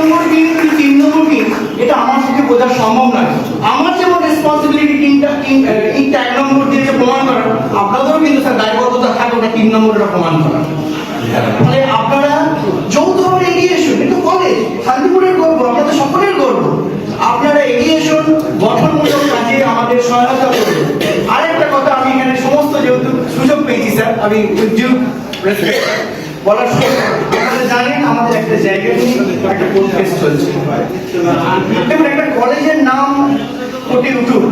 নম্বর team কি 3 নম্বর team, এটা আমার পক্ষে বোঝা সম্ভব নয়। আমার যেমন রেসপন্সিবিলিটি টিমটা একটা 1 নম্বর দিয়ে যে প্রমাণ করা, আপনাদেরও কিন্তু স্যার দায়বদ্ধতা থাকে ওটা 3 নম্বরের প্রমাণ করা। মানে আপনারা যৌথভাবে এগিয়ে এসুন, কিন্তু কলেজ শান্তিপুরের গর্ব, আপনাদের সকলের গর্ব। আপনারা এগিয়ে এসুন, গঠনমূলক কাজে আমাদের সহায়তা করুন। আরেকটা কথা, আমি এখানে সমস্ত যেহেতু সুযোগ পেয়েছি স্যার, আমি বলার সময় আপনারা জানেন আমাদের একটা জায়গা নিয়ে একটা কোর্ট কেস চলছে। দেখুন, একটা কলেজের নাম কোর্টে উঠুক,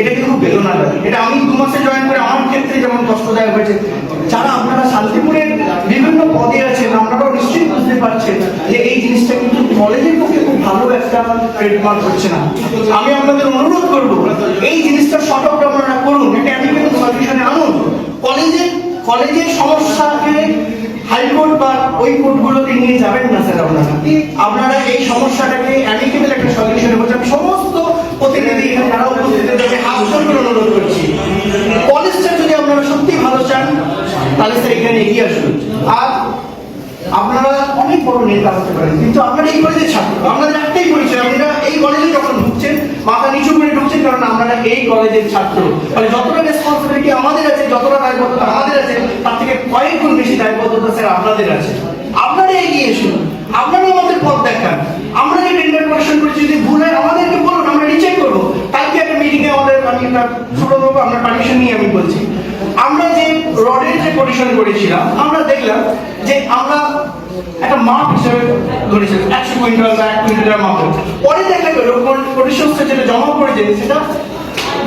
এটা কিন্তু খুব বেদনাদায়ক। এটা আমি 2 মাসে জয়েন করে আমার ক্ষেত্রে যেমন কষ্টদায়ক হয়েছে, যারা আপনারা শান্তিপুরের বিভিন্ন পদে আছেন আপনারাও নিশ্চয়ই বুঝতে পারছেন যে এই জিনিসটা কিন্তু কলেজের পক্ষে খুব ভালো একটা ট্রেডমার্ক হচ্ছে না। আমি আপনাদের অনুরোধ করবো এই জিনিসটা সঠিক আপনারা করুন, এটা আমি কিন্তু সলিউশনে আনুন। কলেজের সমস্যাকে হাইকোর্ট বা ওই কোর্টগুলোতে নিয়ে যাবেন না স্যার। আপনারা এই সমস্যাটাকে অ্যামিকেবল একটা সলিউশনে বলছেন। আমি সমস্ত প্রতিনিধি এখানে যারা উপস্থিত আছে হাতজোড় করে অনুরোধ করছি, কলেজটা যদি আপনারা সত্যি ভালো চান তাহলে স্যার এখানে এগিয়ে আসুন। আর আপনারা অনেক বড় নেতা হতে পারেন, কিন্তু আপনারা এই কলেজের ছাত্র, আপনাদের একটাই পরিচয়, আপনারা এই কলেজে যখন ঢুকছেন মাথা নিচু করে ঢুকছেন, কারণ আপনারা এই কলেজের ছাত্র। মানে যতটা রেসপন্সিবিলিটি আমাদের আছে, যতটা দায়বদ্ধতা আমাদের আছে, তার থেকে কয়েক গুণ বেশি দায়বদ্ধতা স্যার আপনাদের আছে। আপনারা এগিয়ে এসুন, আপনারা আমাদের পথ দেখান। আমরা যে টেন্ডার কোয়েশ্চেন করেছি যদি ভুল হয় আমাদেরকে বলুন, আমরা রিচেক করবো। কালকে একটা মিটিংয়ে আমাদের আমি একটা ছোট দেবো, আপনার পারমিশন নিয়ে আমি বলছি, আমরা যে রডের যে পরিশন করেছিলাম আমরা দেখলাম যে আমরা একটা মাপ হিসেবে ধরেছিলাম 100 কুইন্টাল বা 1 কুইন্টালের মাপ। পরে দেখা গেল পরিশনটা যেটা জমা করেছে সেটা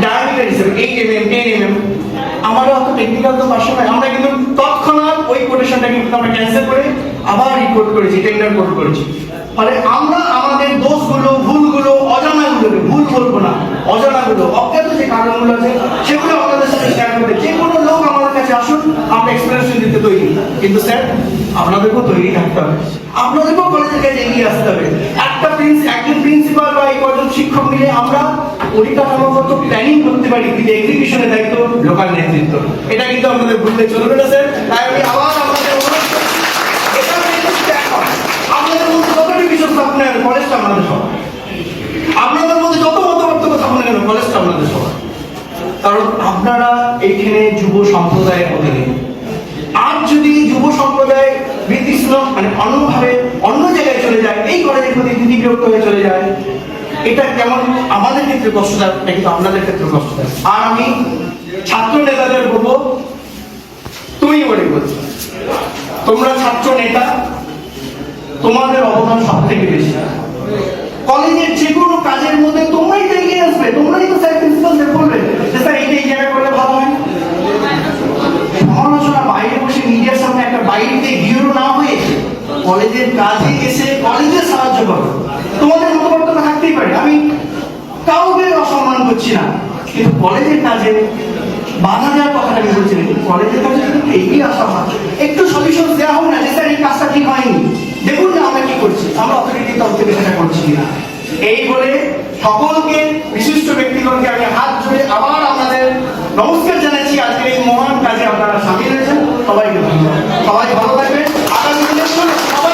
ডায়ামিটার হিসেবে 8 mm 10 mm। আমারও অত টেকনিক্যাল তো পাশে নয়, আমরা কিন্তু তৎক্ষণাৎ ওই কোটেশনটা কিন্তু আমরা ক্যান্সেল করে আবার রিপোর্ট করেছি, টেন্ডার কোড করেছি। ফলে আমরা আমাদের দোষগুলো, ভুলগুলো, অজানাগুলো, ভুল বলবো না, অজানাগুলো, অজ্ঞাত যে কারণগুলো আছে সেগুলো আপনাদের সাথে শেয়ার করতে যে কোনো লোক আমাদের কাছে আসুন, আমরা এক্সপ্লেনেশন দিতে তৈরি। কিন্তু স্যার আপনাদেরকেও তৈরি থাকতে হবে, আপনাদেরকেও কলেজের কাছে এগিয়ে আসতে হবে। একজন প্রিন্সিপাল বা এই কজন শিক্ষক মিলে আমরা পরিকাঠামোগত প্ল্যানিং করতে পারি, কিন্তু এক্সিকিউশনের দায়িত্ব লোকাল নেতৃত্ব। এটা কিন্তু আপনাদের ভুলতে চলবে না স্যার। তাই আমি আবার আপনাদের অনুরোধ করছি, এটা কিন্তু আপনাদের মধ্যে যতটি বিশেষ থাকুন না কলেজটা আপনাদের সবার, আপনাদের মধ্যে যত মতপার্থক্য থাকুন না কেন কলেজটা আপনাদের সবার। কারণ আপনারা এইখানে যুব সম্প্রদায়ের প্রতিনিধি। আর যদি যুব সম্প্রদায় বিতৃষ্ণ মানে অন্যভাবে অন্য জায়গায় চলে যায়, এই কলেজের প্রতি বিরক্ত হয়ে চলে যায়, এটা কেমন আমাদের ক্ষেত্রে কষ্টদায়ক, কিন্তু আপনাদের ক্ষেত্রে কষ্টদায়ক। আর আমি ছাত্র নেতাদের বলবো, তুমি বলে বলছো তোমরা ছাত্র নেতা, তোমাদের অবদান সব থেকে বেশি। কলেজের যে কোনো কাজের মধ্যে তোমরাই তো এগিয়ে আসবে, তোমরাই তো স্যার প্রিন্সিপালদের বলবে যে স্যার এইটা এই জায়গায় করলে ভালো হয়। সমালোচনা বাইরে বসে মিডিয়ার সামনে একটা বাইরে হিরো না হয়ে কলেজের কাজে এসে কলেজের সাহায্য করো। তোমাদের মতপার্থক্য থাকতেই পারে, আমি কাউকে অসম্মান করছি না, কিন্তু কলেজের কাজে বাধা দেওয়ার কথাটা আমি বলছি না। কলেজের কাজে কিন্তু এগিয়ে আসা হয়, একটু সলিউশন দেওয়া হোক না যে স্যার এই কাজটা ঠিক হয়নি, দেখুন না আমরা কি করছি, আমরা অথরিটি তরফ থেকে সেটা করছি না। এই বলে সকলকে, বিশিষ্ট ব্যক্তিগণকে আমি হাত জুড়ে আবার আপনাদের নমস্কার জানাচ্ছি। আজকের এই মহান কাজে আপনারা সামিল হয়েছেন, সবাইকে ধন্যবাদ। সবাই ভালো থাকবেন, আগামী দিনের জন্য সবাই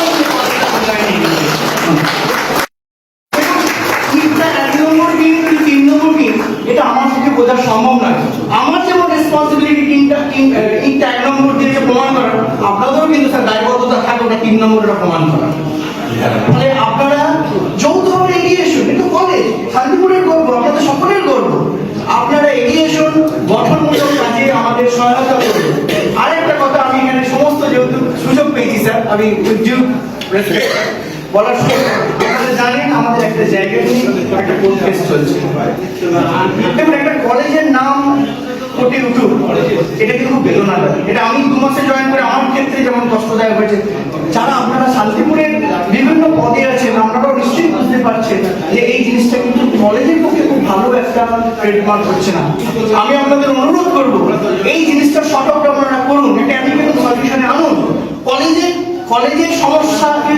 এটা আমার পক্ষে বোঝা সম্ভব নয়। আমার যেমন রেসপন্সিবিলিটি টিমটা 1 নম্বর দিয়ে যে প্রমাণ করা, আপনাদেরও কিন্তু স্যার দায়বদ্ধতা থাকে ওটা 3 নম্বরের প্রমাণ করা। ফলে আপনারা যৌথভাবে এগিয়ে এসুন, কিন্তু কলেজ শান্তিপুরের গর্ব, আপনাদের সকলের গর্ব। আপনারা এগিয়ে এসুন, গঠনমূলক কাজে আমাদের সহায়তা করুন। আরেকটা কথা, আমি এখানে সমস্ত যেহেতু সুযোগ পেয়েছি স্যার, আমি বলার সময় আপনারা জানেন আমাদের একটা জায়গা নিয়ে একটা কোর্ট কেস চলছে। দেখুন, একটা কলেজের নাম কোর্টে উঠুক, এটা কিন্তু খুব বেদনাদায়ক। এটা আমি 2 মাসে জয়েন করে আমার ক্ষেত্রে যেমন কষ্টদায়ক হয়েছে, যারা আপনারা শান্তিপুরের বিভিন্ন পদে আছেন আপনারাও নিশ্চয়ই বুঝতে পারছেন যে এই জিনিসটা কিন্তু কলেজের পক্ষে খুব ভালো একটা ট্রেডমার্ক হচ্ছে না। আমি আপনাদের অনুরোধ করবো এই জিনিসটা সঠিক আপনারা করুন, এটা আমি কিন্তু সলিউশনে আনুন। কলেজের সমস্যাকে